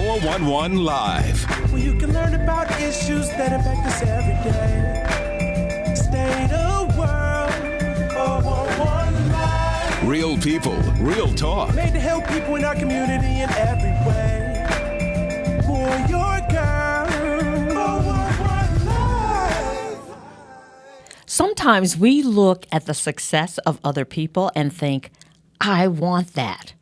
411 Live. Where you can learn about issues that impact us every day. State of world, 411 Live. Real people, real talk. Made to help people in our community in every way. For your girl, 411 Live. Sometimes we look at the success of other people and think, I want that.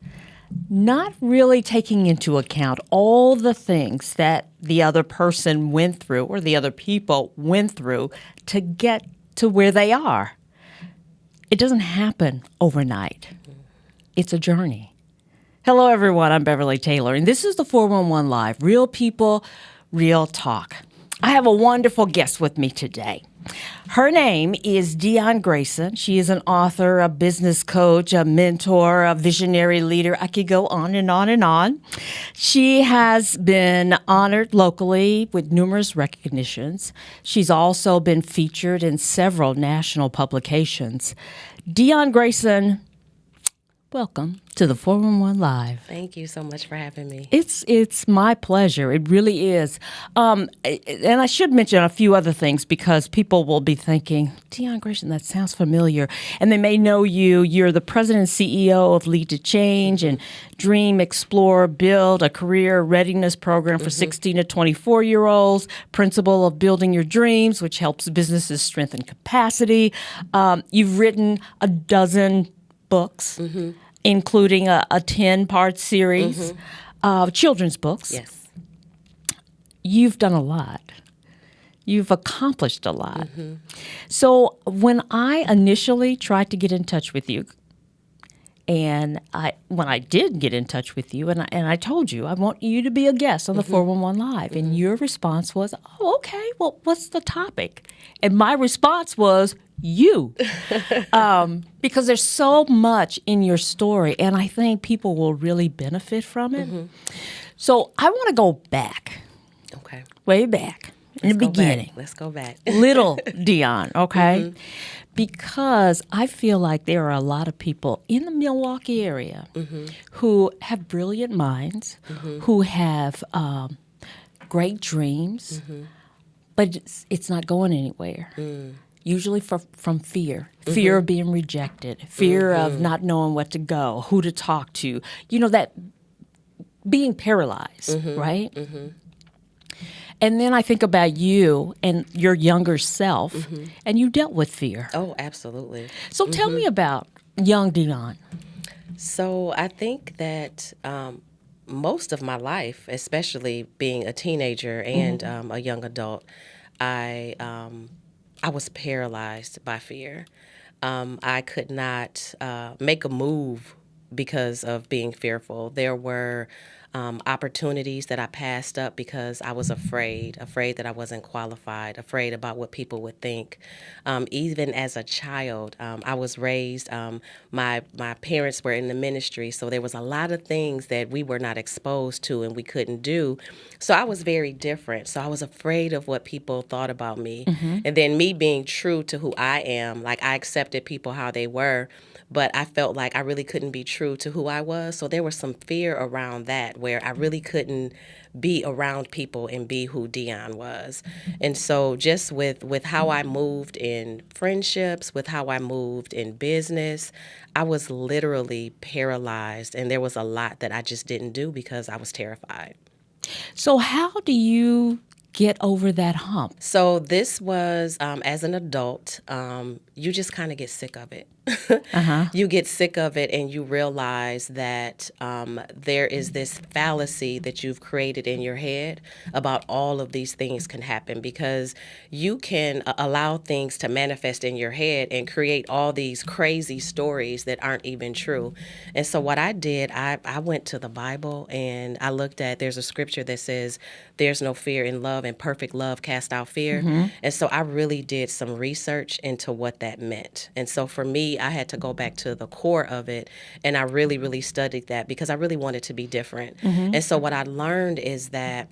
Not really taking into account all the things that the other person went through or the other people went through to get to where they are. It doesn't happen overnight. It's a journey. Hello, everyone. I'm Beverly Taylor, and this is the 411 Live, Real People, Real Talk. I have a wonderful guest with me today. Her name is Dionne Grayson. She is an author, a business coach, a mentor, a visionary leader. I could go on and on and on. She has been honored locally with numerous recognitions. She's also been featured in several national publications. Dionne Grayson, welcome to the 411 Live. Thank you so much for having me. It's my pleasure. It really is. And I should mention a few other things because people will be thinking, Dionne Grayson, that sounds familiar. And they may know you. You're the president and CEO of Lead to Change and Dream, Explore, Build, a career readiness program for 16 to 24-year-olds, principle of building your dreams, which helps businesses strengthen capacity. You've written a dozen books, including a 10-part series of children's books. Yes. You've done a lot. You've accomplished a lot. So when I initially tried to get in touch with you, and when I did get in touch with you, and I told you, I want you to be a guest on the 411 Live, and your response was, oh, okay, well, what's the topic? And my response was, you. Because there's so much in your story, and I think people will really benefit from it. So I want to go back. Okay. Way back. In the beginning. Let's go back. Little Dionne, okay? Because I feel like there are a lot of people in the Milwaukee area who have brilliant minds, who have great dreams, but it's not going anywhere. Usually from fear of being rejected, fear of not knowing what to go, who to talk to, that being paralyzed, right? And then I think about you and your younger self, and you dealt with fear. Oh, absolutely. So tell me about young Dionne. So I think that most of my life, especially being a teenager and a young adult, I was paralyzed by fear. I could not make a move because of being fearful. There were opportunities that I passed up because I was afraid that I wasn't qualified, afraid about what people would think. Even as a child, I was raised, my parents were in the ministry, so there was a lot of things that we were not exposed to and we couldn't do. So I was very different. So I was afraid of what people thought about me. And then me being true to who I am, like I accepted people how they were, but I felt like I really couldn't be true to who I was. So there was some fear around that where I really couldn't be around people and be who Dionne was. And so just with how I moved in friendships, with how I moved in business, I was literally paralyzed. And there was a lot that I just didn't do because I was terrified. So how do you get over that hump? So this was, as an adult, you just kind of get sick of it. You get sick of it and you realize that there is this fallacy that you've created in your head about all of these things can happen, because you can allow things to manifest in your head and create all these crazy stories that aren't even true. And so what I did, I went to the Bible and I looked at, there's a scripture that says, there's no fear in love and perfect love cast out fear. And so I really did some research into what that meant. And so for me, I had to go back to the core of it, and I really, really studied that because I really wanted to be different. And so what I learned is that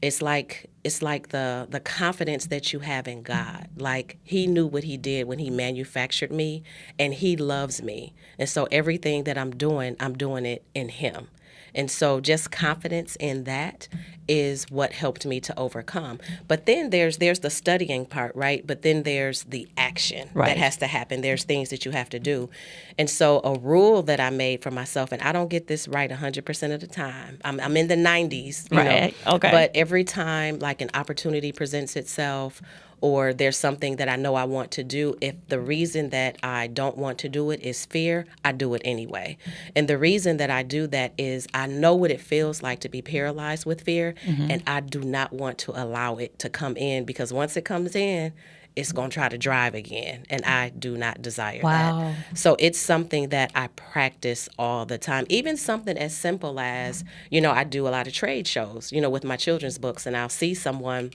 it's like the confidence that you have in God. Like, he knew what he did when he manufactured me, and he loves me. And so everything that I'm doing it in him. And so just confidence in that is what helped me to overcome. But then there's the studying part, right? But then there's the action that has to happen. There's things that you have to do. And so a rule that I made for myself, and I don't get this right 100% of the time. I'm in the 90s, you know. Okay. But every time like an opportunity presents itself, or there's something that I know I want to do, if the reason that I don't want to do it is fear, I do it anyway. And the reason that I do that is I know what it feels like to be paralyzed with fear, and I do not want to allow it to come in, because once it comes in, it's going to try to drive again, and I do not desire that. So it's something that I practice all the time. Even something as simple as, you know, I do a lot of trade shows, you know, with my children's books, and I'll see someone.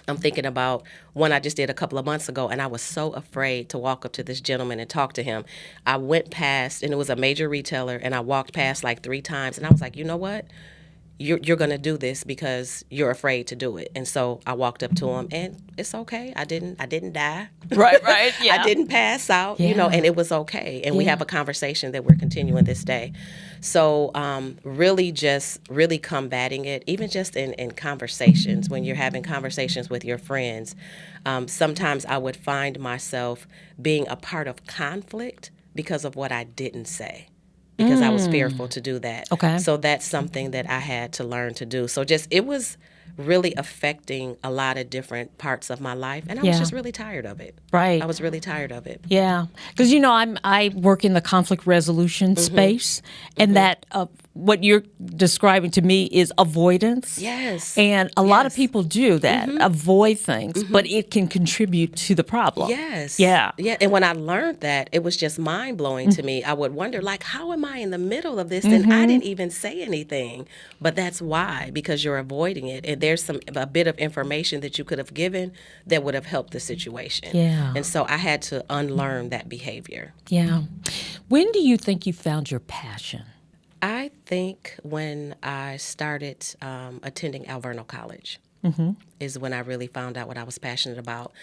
I'm thinking about one I just did a couple of months ago, and I was so afraid to walk up to this gentleman and talk to him. I went past, and it was a major retailer, and I walked past like 3 times, and I was like, you know what? You're going to do this because you're afraid to do it. And so I walked up to him, and it's okay. I didn't die. Right. Yeah. I didn't pass out, you know, and it was okay. And we have a conversation that we're continuing this day. So really combating it, even just in conversations, when you're having conversations with your friends, sometimes I would find myself being a part of conflict because of what I didn't say, because I was fearful to do that. Okay. So that's something that I had to learn to do. So it was really affecting a lot of different parts of my life, and I was just really tired of it. Right. I was really tired of it. Yeah, because you know I work in the conflict resolution space, and that what you're describing to me is avoidance. Yes. And a lot of people do that, avoid things, but it can contribute to the problem. Yes. Yeah. Yeah. And when I learned that, it was just mind blowing to me. I would wonder, like, how am I in the middle of this? And I didn't even say anything. But that's why, because you're avoiding it. And there's a bit of information that you could have given that would have helped the situation. Yeah. And so I had to unlearn that behavior. Yeah. When do you think you found your passion? I think when I started attending Alverno College is when I really found out what I was passionate about.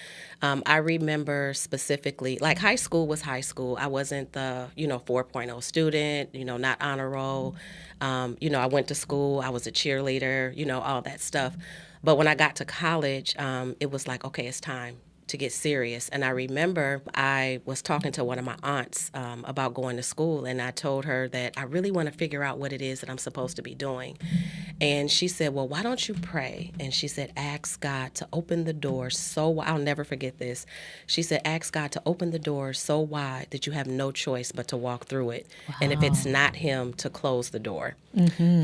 I remember specifically, like, high school was high school. I wasn't the, 4.0 student, not honor roll. I went to school. I was a cheerleader, all that stuff. But when I got to college, it was like, okay, it's time to get serious. And I remember I was talking to one of my aunts about going to school, and I told her that I really want to figure out what it is that I'm supposed to be doing. And she said, well, why don't you pray? And she said, ask God to open the door so wide. I'll never forget this. She said, ask God to open the door so wide that you have no choice but to walk through it. Wow. And if it's not him, to close the door.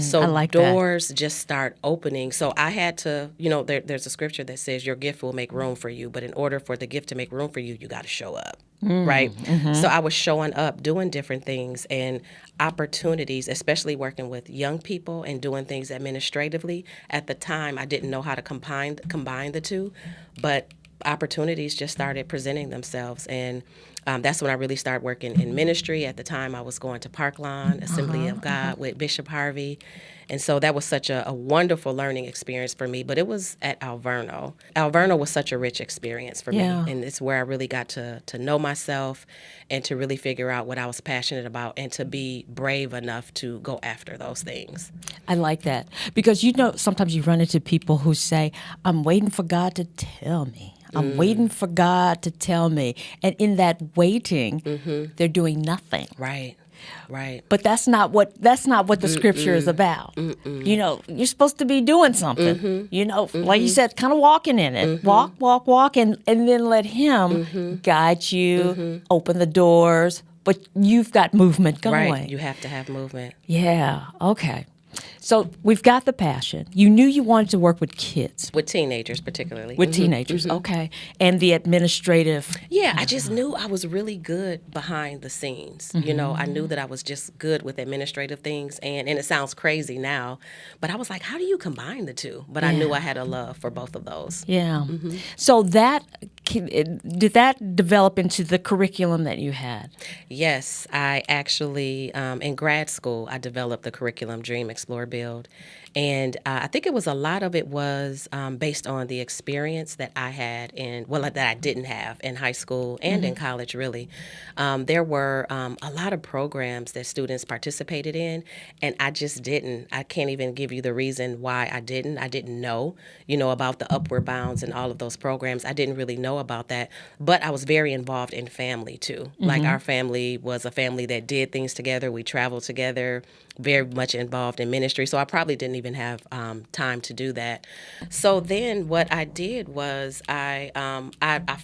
So I like doors just start opening. So I had to, there's a scripture that says your gift will make room for you, but in order for the gift to make room for you, you got to show up, right? So I was showing up, doing different things and opportunities, especially working with young people and doing things administratively. At the time, I didn't know how to combine the two, but opportunities just started presenting themselves. And that's when I really started working in ministry. At the time, I was going to Parklawn Assembly of God with Bishop Harvey. And so that was such a wonderful learning experience for me. But it was at Alverno. Alverno was such a rich experience for me. And it's where I really got to know myself and to really figure out what I was passionate about and to be brave enough to go after those things. I like that. Because, sometimes you run into people who say, I'm waiting for God to tell me. I'm waiting for God to tell me. And in that waiting, they're doing nothing. Right. But that's not what the scripture is about. You're supposed to be doing something. Like you said, kind of walking in it. Walk, and then let him guide you, open the doors. But you've got movement going. Right. You have to have movement. Yeah. Okay. So we've got the passion. You knew you wanted to work with kids. With teenagers, particularly. With teenagers, okay. And the administrative. Yeah, I just knew I was really good behind the scenes. I knew that I was just good with administrative things. And it sounds crazy now, but I was like, how do you combine the two? But I knew I had a love for both of those. Yeah. So that did that develop into the curriculum that you had? Yes, I actually, in grad school, I developed the curriculum Dream, Explore, Build. And I think a lot of it was based on the experience that I had that I didn't have in high school and in college, really. There were a lot of programs that students participated in, and I just didn't. I can't even give you the reason why I didn't. I didn't know, about the Upward Bounds and all of those programs. I didn't really know about that, but I was very involved in family, too. Like, our family was a family that did things together. We traveled together, very much involved in ministry, so I probably didn't even have time to do that. So then what I did was I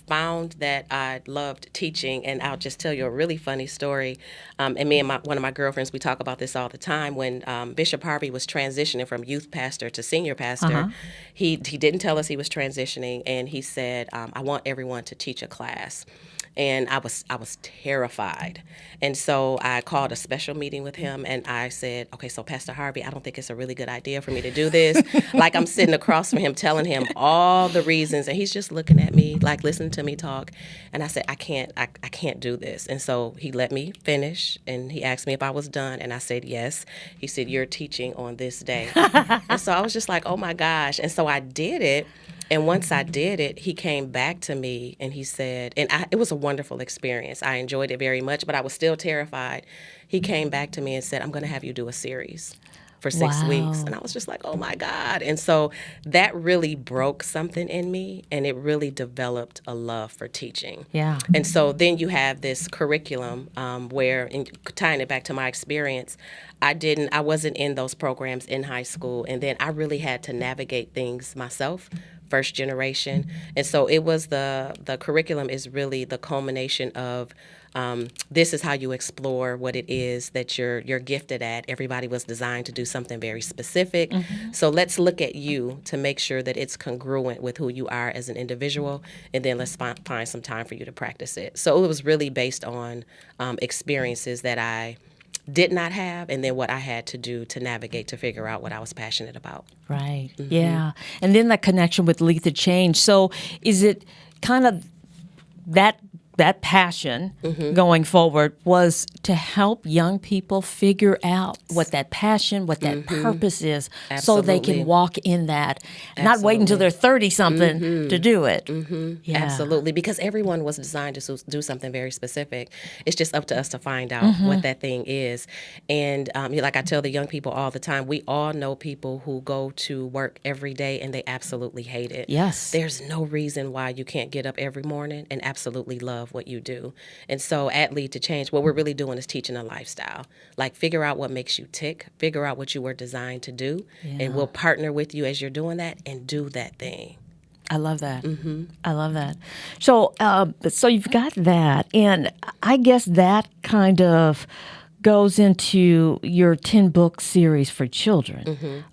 found that I loved teaching, and I'll just tell you a really funny story. And me and one of my girlfriends, we talk about this all the time. When Bishop Harvey was transitioning from youth pastor to senior pastor, he didn't tell us he was transitioning, and he said, I want everyone to teach a class. And I was terrified. And so I called a special meeting with him, and I said, okay, so Pastor Harvey, I don't think it's a really good idea for me to do this. Like, I'm sitting across from him telling him all the reasons, and he's just looking at me, like, listening to me talk. And I said, I can't do this. And so he let me finish, and he asked me if I was done, and I said yes. He said, you're teaching on this day. And so I was just like, oh my gosh. And so I did it. And once I did it, he came back to me and he said, it was a wonderful experience. I enjoyed it very much, but I was still terrified. He came back to me and said, I'm going to have you do a series for 6 weeks. And I was just like, oh my God. And so that really broke something in me, and it really developed a love for teaching. Yeah. And so then you have this curriculum where, and tying it back to my experience, I wasn't in those programs in high school. And then I really had to navigate things myself, first generation. And so it was the curriculum is really the culmination of this is how you explore what it is that you're gifted at. Everybody was designed to do something very specific. So let's look at you to make sure that it's congruent with who you are as an individual, and then let's find some time for you to practice it. So it was really based on experiences that I did not have, and then what I had to do to navigate to figure out what I was passionate about. Right. Yeah. And then that connection with Lead the Change. So is it kind of that passion going forward was to help young people figure out what that passion, what that purpose is, so they can walk in that, not wait until they're 30-something to do it. Yeah. Absolutely, because everyone was designed to do something very specific. It's just up to us to find out what that thing is. And like I tell the young people all the time, we all know people who go to work every day and they absolutely hate it. Yes. There's no reason why you can't get up every morning and absolutely love what you do. And so at Lead to Change, what we're really doing is teaching a lifestyle. Like, figure out what makes you tick, figure out what you were designed to do, and we'll partner with you as you're doing that and do that thing. I love that. I love that. So, so you've got that, and I guess that kind of goes into your 10-book series for children,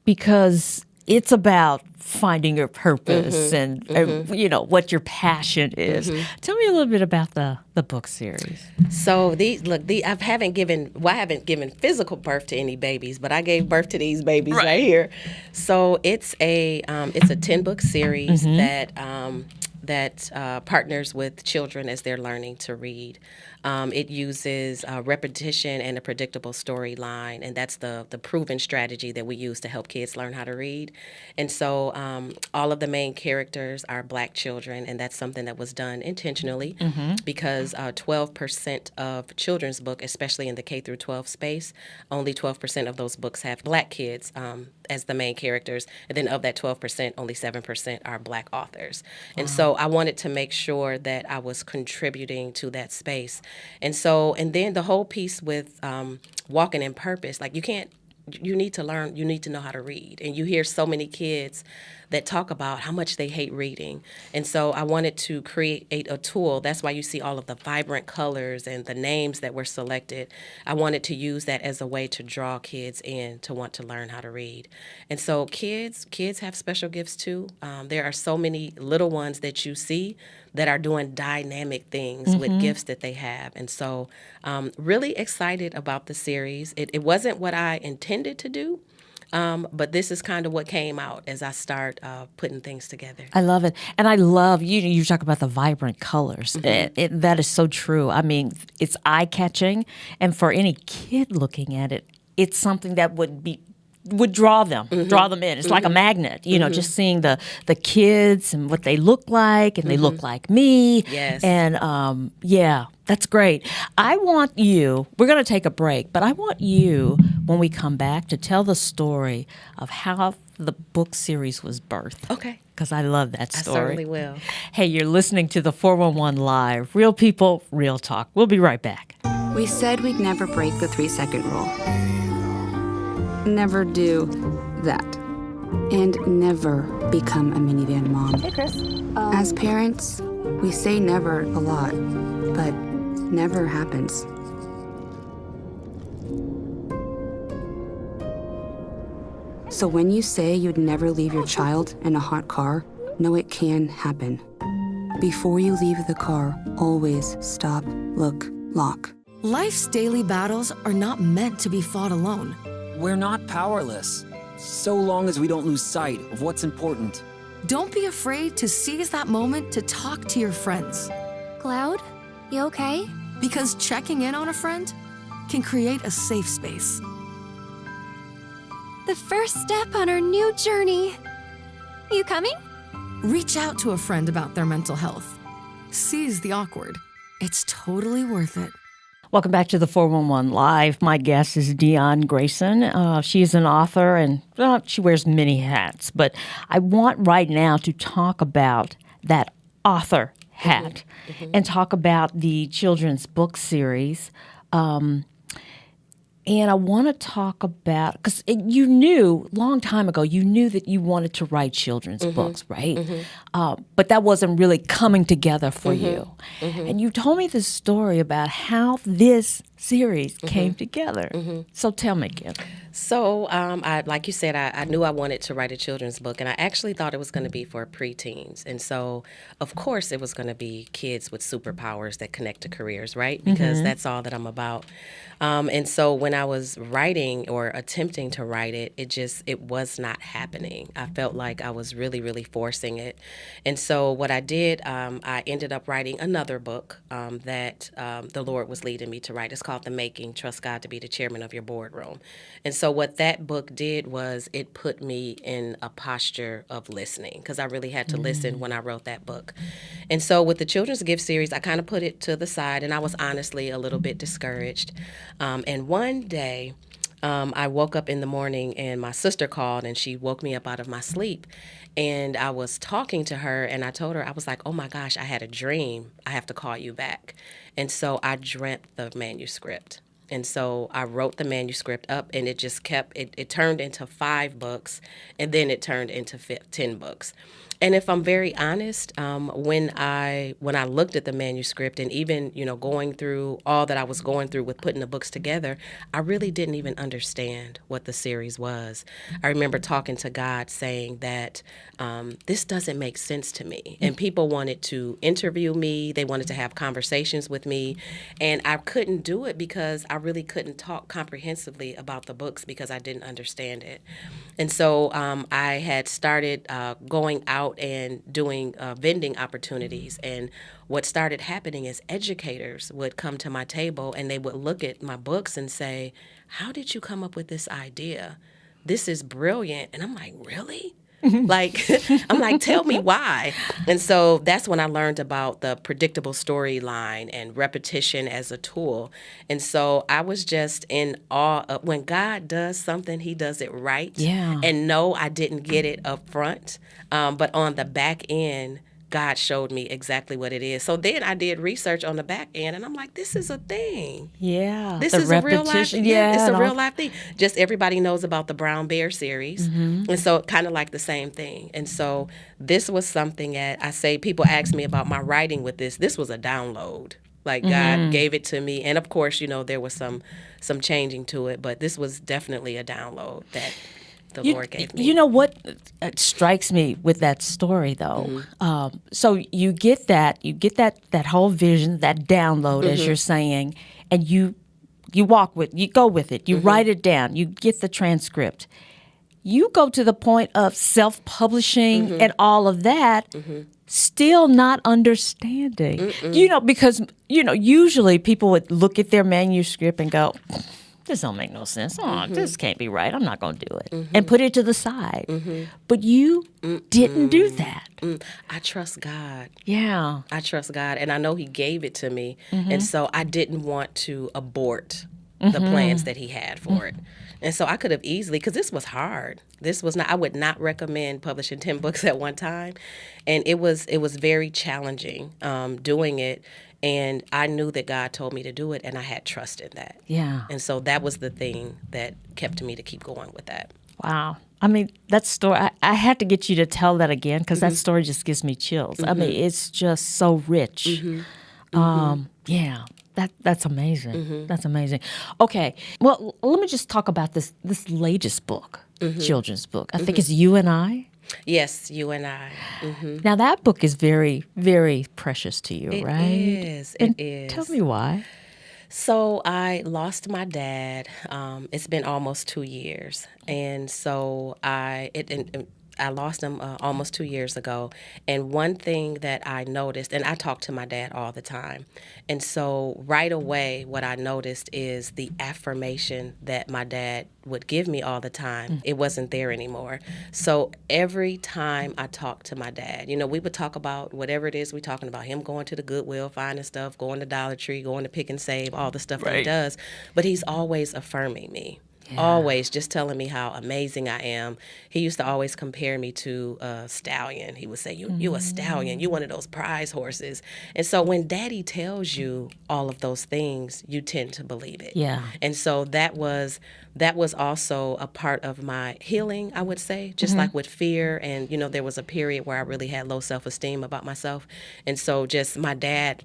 because it's about finding your purpose and what your passion is. Tell me a little bit about the book series. So I haven't given physical birth to any babies, but I gave birth to these babies right here. So it's a 10-book series that partners with children as they're learning to read. It uses repetition and a predictable storyline, and that's the proven strategy that we use to help kids learn how to read. And so all of the main characters are Black children, and that's something that was done intentionally because 12% of children's book, especially in the K through 12 space, only 12% of those books have Black kids as the main characters, and then of that 12%, only 7% are Black authors. And so I wanted to make sure that I was contributing to that space. And then the whole piece with walking in purpose, like you need to learn, you need to know how to read. And you hear so many kids that talk about how much they hate reading. And so I wanted to create a tool. That's why you see all of the vibrant colors and the names that were selected. I wanted to use that as a way to draw kids in to want to learn how to read. And so kids have special gifts too. There are so many little ones that you see that are doing dynamic things with gifts that they have. And so really excited about the series. It wasn't what I intended to do, But this is kind of what came out as I start putting things together. I love it. And I love, you talk about the vibrant colors. That is so true. I mean, it's eye-catching. And for any kid looking at it, it's something that would draw them in. It's like a magnet, just seeing the kids and what they look like, and they look like me. Yes. And that's great. I want you, we're going to take a break, but I want you, when we come back, to tell the story of how the book series was birthed. Okay. Because I love that story. I certainly will. Hey, you're listening to the 411 Live. Real people, real talk. We'll be right back. We said we'd never break the 3-second rule. Never do that. And never become a minivan mom. Hey, Chris. As parents, we say never a lot, but never happens. So when you say you'd never leave your child in a hot car, know it can happen. Before you leave the car, always stop, look, lock. Life's daily battles are not meant to be fought alone. We're not powerless, so long as we don't lose sight of what's important. Don't be afraid to seize that moment to talk to your friends. Cloud, you okay? Because checking in on a friend can create a safe space. The first step on our new journey. You coming? Reach out to a friend about their mental health. Seize the awkward. It's totally worth it. Welcome back to the 411 Live. My guest is Dionne Grayson. She is an author, and she wears many hats. But I want right now to talk about that author hat and talk about the children's book series. And I want to talk about, because you knew, long time ago, you knew that you wanted to write children's books, right? But that wasn't really coming together for you. And you told me this story about how this series came together. So tell me, Kim. So, like you said, I knew I wanted to write a children's book, and I actually thought it was going to be for preteens. And so, of course, it was going to be kids with superpowers that connect to careers, right? Because that's all that I'm about. And so when I was writing or attempting to write it, it was not happening. I felt like I was really, really forcing it. And so what I did, I ended up writing another book that the Lord was leading me to write. It's called The Making, Trust God to be the Chairman of Your Boardroom. And so what that book did was it put me in a posture of listening, because I really had to listen when I wrote that book. And so with the Children's Gift series, I kind of put it to the side, and I was honestly a little bit discouraged. And one day, I woke up in the morning and my sister called, and she woke me up out of my sleep. And I was talking to her, and I told her, I was like, oh my gosh, I had a dream. I have to call you back. And so I dreamt the manuscript. And so I wrote the manuscript up, and it just it turned into 5 books, and then it turned into 10 books. And if I'm very honest, when I looked at the manuscript, and even going through all that I was going through with putting the books together, I really didn't even understand what the series was. I remember talking to God, saying that this doesn't make sense to me. And people wanted to interview me, they wanted to have conversations with me, and I couldn't do it because I really couldn't talk comprehensively about the books because I didn't understand it. And so I had started going out and doing vending opportunities. And what started happening is educators would come to my table, and they would look at my books and say, how did you come up with this idea? This is brilliant. And I'm like, really? I'm like, tell me why. And so that's when I learned about the predictable storyline and repetition as a tool. And so I was just in awe of when God does something, he does it right. Yeah. And no, I didn't get it up front. But on the back end, God showed me exactly what it is. So then I did research on the back end, and I'm like, this is a thing. Yeah. This is a real life. Yeah, it's a real life thing. Just everybody knows about the Brown Bear series. And so kind of like the same thing. And so this was something that I say, people ask me about my writing with this. This was a download. Like God gave it to me. And of course, there was some changing to it, but this was definitely a download that the Lord gave me. You know what strikes me with that story, though? So you get that whole vision, that download, as you're saying, and you go with it. You write it down. You get the transcript, you go to the point of self-publishing and all of that, still not understanding. Because, usually people would look at their manuscript and go, this don't make no sense. Oh, this can't be right. I'm not going to do it. And put it to the side. But you didn't do that. I trust God. Yeah. I trust God, and I know He gave it to me, and so I didn't want to abort the plans that He had for it. And so I could have easily, because this was hard. This was not. I would not recommend publishing 10 books at one time, and it was very challenging doing it. And I knew that God told me to do it, and I had trust in that. Yeah. And so that was the thing that kept me to keep going with that. Wow. I mean, that story, I had to get you to tell that again because that story just gives me chills. I mean, it's just so rich. Yeah, that's amazing. That's amazing. Okay, well, let me just talk about this latest book, children's book. I think it's You and I. Yes, You and I. Now, that book is very, very precious to you, right? It is. And It is. tell me why. So I lost my dad. It's been almost 2 years, and so I lost him almost 2 years ago. And one thing that I noticed, and I talk to my dad all the time, and so right away, what I noticed is the affirmation that my dad would give me all the time. It wasn't there anymore. So every time I talk to my dad, we would talk about whatever it is we're talking about, him going to the Goodwill, finding stuff, going to Dollar Tree, going to Pick and Save, all the stuff that he does. But he's always affirming me. Yeah. Always just telling me how amazing I am. He used to always compare me to a stallion. He would say, you a stallion. You one of those prize horses. And so when Daddy tells you all of those things, you tend to believe it. Yeah. And so that was also a part of my healing, I would say, just like with fear. And, there was a period where I really had low self-esteem about myself. And so just my dad,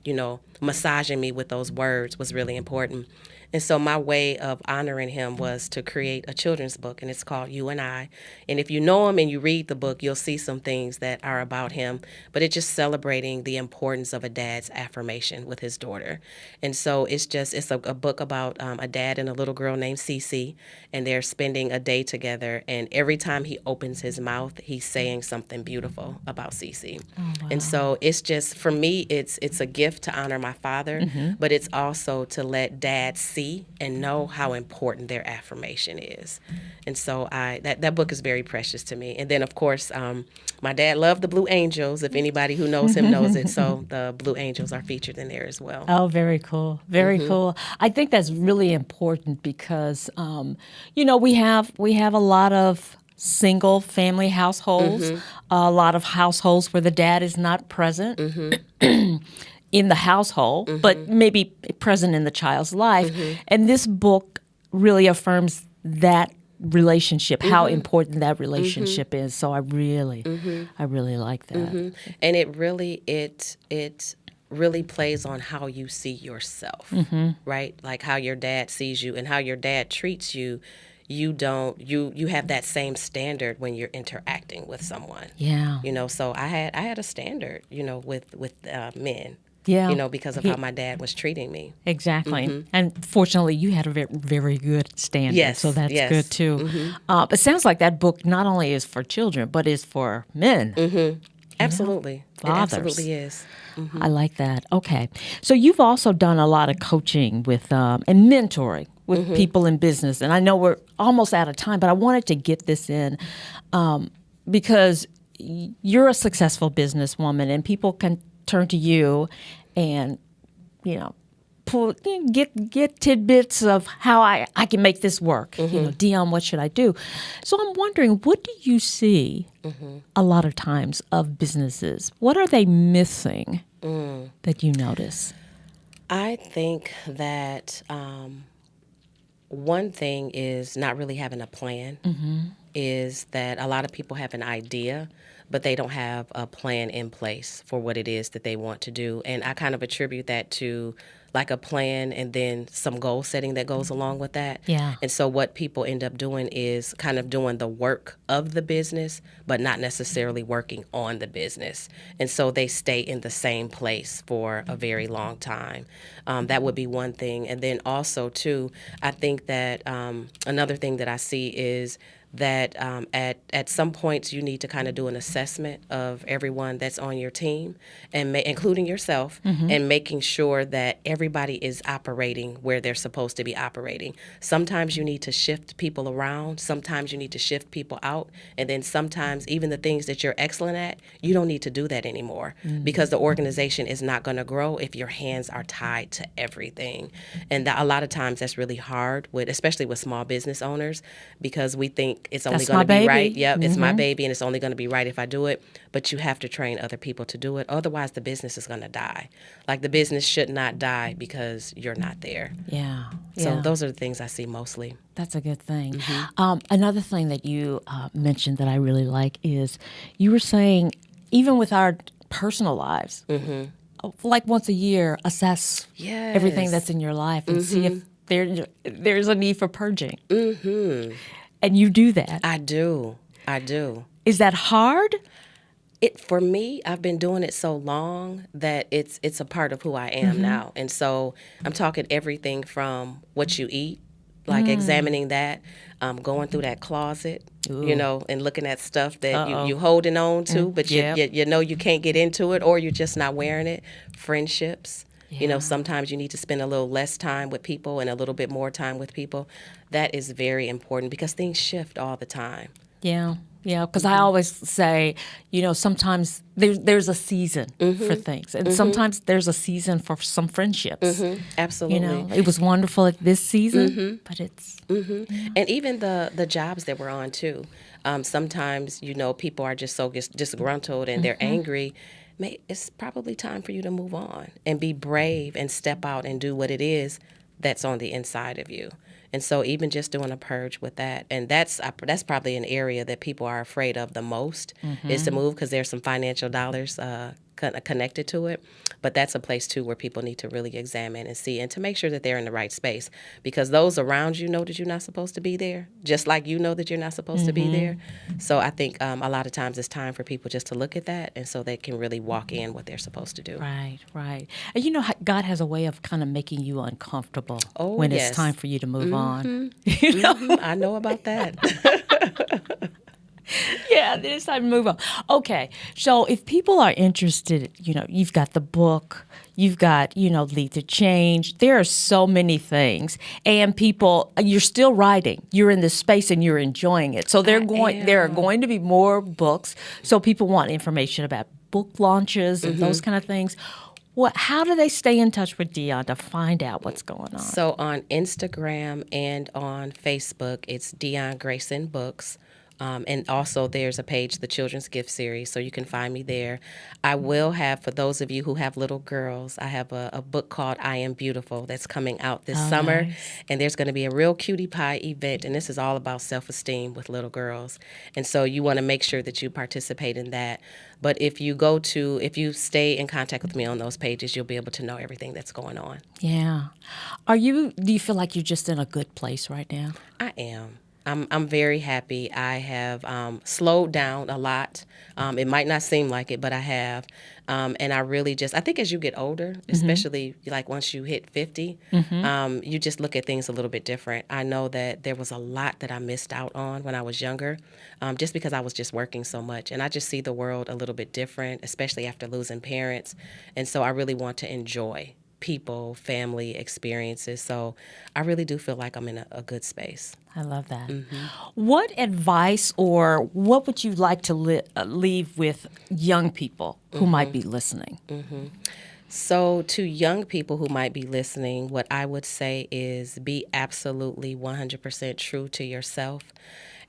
massaging me with those words was really important. And so my way of honoring him was to create a children's book, and it's called You and I. And if you know him and you read the book, you'll see some things that are about him, but it's just celebrating the importance of a dad's affirmation with his daughter. And so it's a book about a dad and a little girl named Cece, and they're spending a day together, and every time he opens his mouth, he's saying something beautiful about Cece. Oh, wow. And so it's just, for me, it's a gift to honor my father, but it's also to let dad see and know how important their affirmation is. And so that book is very precious to me. And then, of course, my dad loved the Blue Angels. If anybody who knows him knows it. So the Blue Angels are featured in there as well. Oh, very cool. Very cool. I think that's really important because, we have a lot of single family households, a lot of households where the dad is not present. In the household, but maybe present in the child's life. And this book really affirms that relationship, how important that relationship is. So I really like that. And it really plays on how you see yourself, right? Like how your dad sees you and how your dad treats you. You have that same standard when you're interacting with someone. Yeah. So I had a standard, with men. Yeah. Because of how my dad was treating me. Exactly. And fortunately, you had a very, very good standard. Yes. So that's good, too. It sounds like that book not only is for children, but is for men. Absolutely. Fathers. It absolutely is. I like that. Okay. So you've also done a lot of coaching with and mentoring with people in business. And I know we're almost out of time, but I wanted to get this in because you're a successful businesswoman and people can turn to you and, get tidbits of how I can make this work. Dionne, what should I do? So I'm wondering, what do you see a lot of times of businesses? What are they missing that you notice? I think that one thing is not really having a plan, is that a lot of people have an idea, but they don't have a plan in place for what it is that they want to do. And I kind of attribute that to like a plan and then some goal setting that goes along with that. Yeah. And so what people end up doing is kind of doing the work of the business, but not necessarily working on the business. And so they stay in the same place for a very long time. That would be one thing. And then also, too, I think that another thing that I see is that at some points you need to kind of do an assessment of everyone that's on your team, and including yourself, and making sure that everybody is operating where they're supposed to be operating. Sometimes you need to shift people around. Sometimes you need to shift people out. And then sometimes even the things that you're excellent at, you don't need to do that anymore because the organization is not going to grow if your hands are tied to everything. And a lot of times that's really hard, especially with small business owners, because we think it's only going to be right. Yep, it's my baby, and it's only going to be right if I do it. But you have to train other people to do it. Otherwise, the business is going to die. Like, the business should not die because you're not there. Yeah. So those are the things I see mostly. That's a good thing. Another thing that you mentioned that I really like is you were saying, even with our personal lives, like once a year, assess everything that's in your life and see if there's a need for purging. And you do that. I do. Is that hard? For me, I've been doing it so long that it's a part of who I am now. And so I'm talking everything from what you eat, like examining that, going through that closet, and looking at stuff that you holding on to, but you know you can't get into it, or you're just not wearing it. Friendships. Sometimes you need to spend a little less time with people and a little bit more time with people. That is very important because things shift all the time. Yeah, because I always say, sometimes there's a season for things, and sometimes there's a season for some friendships. Absolutely. It was wonderful at this season, but it's... And even the jobs that we're on, too. Sometimes, people are just so disgruntled and they're angry. It's probably time for you to move on and be brave and step out and do what it is that's on the inside of you. And so even just doing a purge with that, and that's probably an area that people are afraid of the most, is to move, because there's some financial dollars connected to it. But that's a place, too, where people need to really examine and see, and to make sure that they're in the right space, because those around you know that you're not supposed to be there, just like you know that you're not supposed to be there. So I think a lot of times it's time for people just to look at that, and so they can really walk in what they're supposed to do. Right. And God has a way of kind of making you uncomfortable when it's time for you to move on. I know about that. Yeah, it's time to move on. Okay, so if people are interested, you've got the book, you've got, Lead to Change. There are so many things, and you're still writing. You're in this space and you're enjoying it. So there are going to be more books. So people want information about book launches and those kind of things. How do they stay in touch with Dionne to find out what's going on? So on Instagram and on Facebook, it's Dionne Grayson Books. And also there's a page, the Children's Gift Series, so you can find me there. I will have, for those of you who have little girls, I have a book called I Am Beautiful that's coming out this summer. Nice. And there's going to be a real cutie pie event, and this is all about self-esteem with little girls. And so you want to make sure that you participate in that. But if you stay in contact with me on those pages, you'll be able to know everything that's going on. Yeah. Do you feel like you're just in a good place right now? I am. I'm very happy. I have slowed down a lot. It might not seem like it, but I have. And I really I think as you get older, especially like once you hit 50, you just look at things a little bit different. I know that there was a lot that I missed out on when I was younger, just because I was just working so much. And I just see the world a little bit different, especially after losing parents. And so I really want to enjoy people, family, experiences. So I really do feel like I'm in a good space. I love that. What advice or what would you like to leave with young people who might be listening? So to young people who might be listening, what I would say is be absolutely 100% true to yourself.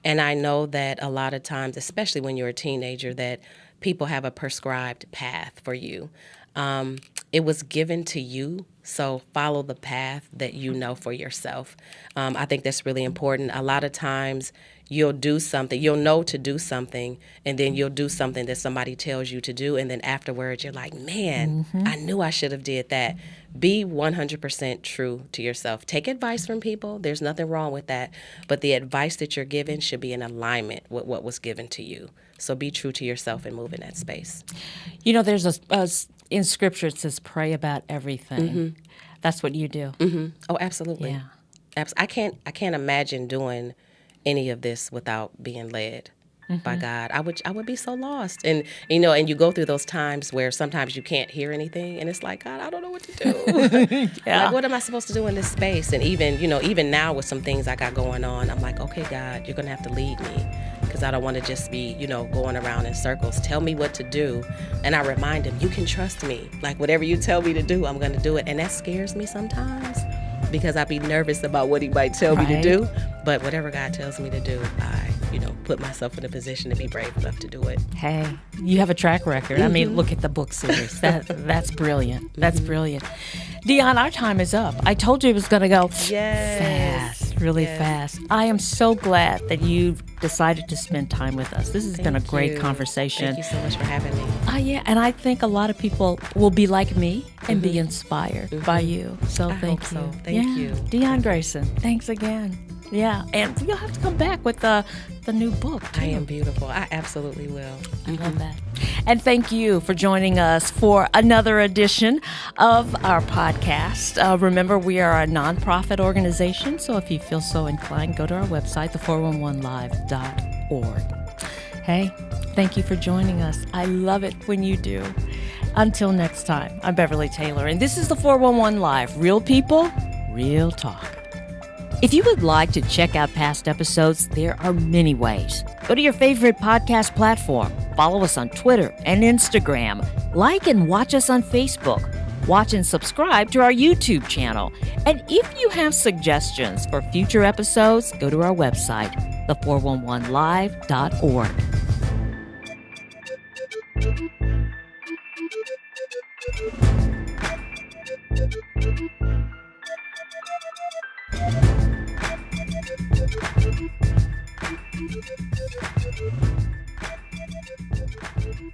And I know that a lot of times, especially when you're a teenager, that people have a prescribed path for you. It was given to you, so follow the path that you know for yourself. I think that's really important. A lot of times you'll do something, you'll know to do something, and then you'll do something that somebody tells you to do, and then afterwards you're like, man, I knew I should have did that. Be 100% true to yourself. Take advice from people. There's nothing wrong with that. But the advice that you're given should be in alignment with what was given to you. So be true to yourself and move in that space. There's in Scripture it says pray about everything. That's what you do. Oh, absolutely. Yeah. I can't imagine doing any of this without being led by God. I would be so lost. And and you go through those times where sometimes you can't hear anything, and it's like, God, I don't know what to do. Like, what am I supposed to do in this space? And even now with some things I got going on, I'm like, okay, God, you're gonna have to lead me, because I don't want to just be, going around in circles. Tell me what to do. And I remind him, you can trust me. Like, whatever you tell me to do, I'm gonna do it. And that scares me sometimes, because I'd be nervous about what he might tell me to do. But whatever God tells me to do, I put myself in a position to be brave enough to do it. Hey, you have a track record. I mean, look at the book series. That's brilliant. That's brilliant. Dionne, our time is up. I told you it was going to go fast, really fast. I am so glad that you decided to spend time with us. This has been a great conversation. Thank you so much for having me. Yeah, and I think a lot of people will be like me and be inspired by you. So thank you. So. Thank you. Dionne Grayson, thanks again. Yeah, and you'll have to come back with the new book, too. I Am Beautiful. I absolutely will. I love that. And thank you for joining us for another edition of our podcast. Remember, we are a nonprofit organization, so if you feel so inclined, go to our website, the411live.org. Hey, thank you for joining us. I love it when you do. Until next time, I'm Beverly Taylor, and this is the 411 Live. Real people, real talk. If you would like to check out past episodes, there are many ways. Go to your favorite podcast platform. Follow us on Twitter and Instagram. Like and watch us on Facebook. Watch and subscribe to our YouTube channel. And if you have suggestions for future episodes, go to our website, the411live.org.